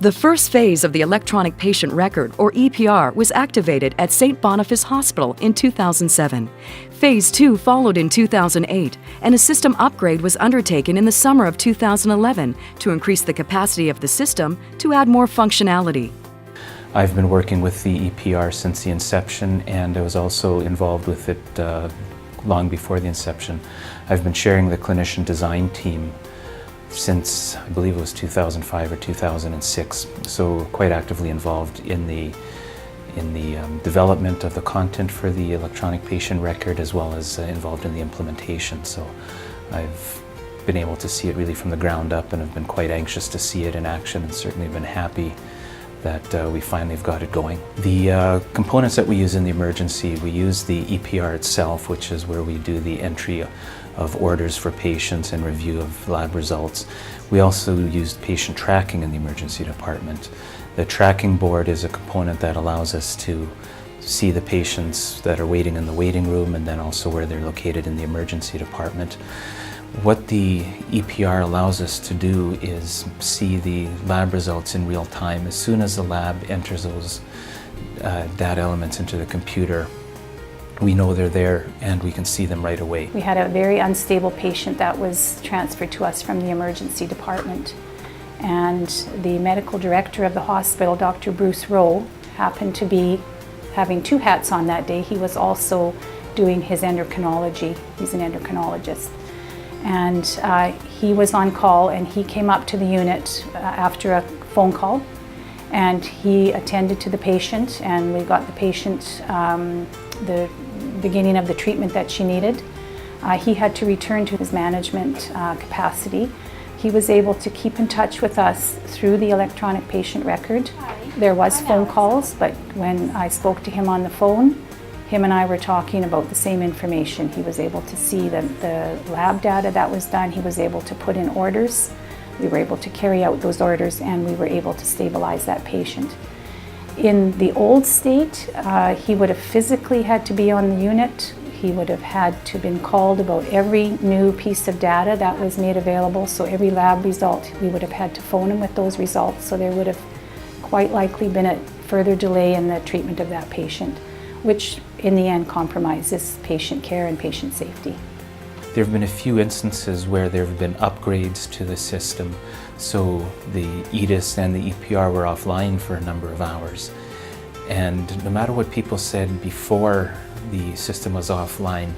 The first phase of the Electronic Patient Record, or EPR, was activated at St. Boniface Hospital in 2007. Phase 2 followed in 2008, and a system upgrade was undertaken in the summer of 2011 to increase the capacity of the system to add more functionality. I've been working with the EPR since the inception, and I was also involved with it long before the inception. I've been sharing the clinician design team since, I believe it was 2005 or 2006, so quite actively involved in the development of the content for the electronic patient record, as well as involved in the implementation. So I've been able to see it really from the ground up, and have been quite anxious to see it in action, and certainly been happy that we finally have got it going. The components that we use in the emergency, we use the EPR itself, which is where we do the entry of orders for patients and review of lab results. We also use patient tracking in the emergency department. The tracking board is a component that allows us to see the patients that are waiting in the waiting room, and then also where they're located in the emergency department. What the EPR allows us to do is see the lab results in real time. As soon as the lab enters those data elements into the computer, we know they're there and we can see them right away. We had a very unstable patient that was transferred to us from the emergency department. And the medical director of the hospital, Dr. Bruce Rowe, happened to be having two hats on that day. He was also doing his endocrinology. He's an endocrinologist. And he was on call, and he came up to the unit after a phone call, and he attended to the patient, and we got the patient the beginning of the treatment that she needed. He had to return to his management capacity. He was able to keep in touch with us through the electronic patient record. There was phone calls, but when I spoke to him on the phone, him and I were talking about the same information. He was able to see the lab data that was done. He was able to put in orders. We were able to carry out those orders, and we were able to stabilize that patient. In the old state, he would have physically had to be on the unit. He would have had to been called about every new piece of data that was made available. So every lab result, we would have had to phone him with those results. So there would have quite likely been a further delay in the treatment of that patient, which in the end compromises patient care and patient safety. There have been a few instances where there have been upgrades to the system, so the EDIS and the EPR were offline for a number of hours. And no matter what people said before the system was offline,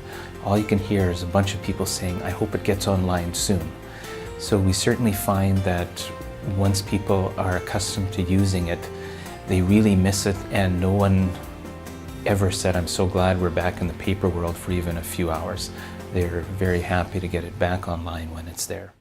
all you can hear is a bunch of people saying, "I hope it gets online soon." So we certainly find that once people are accustomed to using it, they really miss it, and no one ever said, "I'm so glad we're back in the paper world for even a few hours." They're very happy to get it back online when it's there.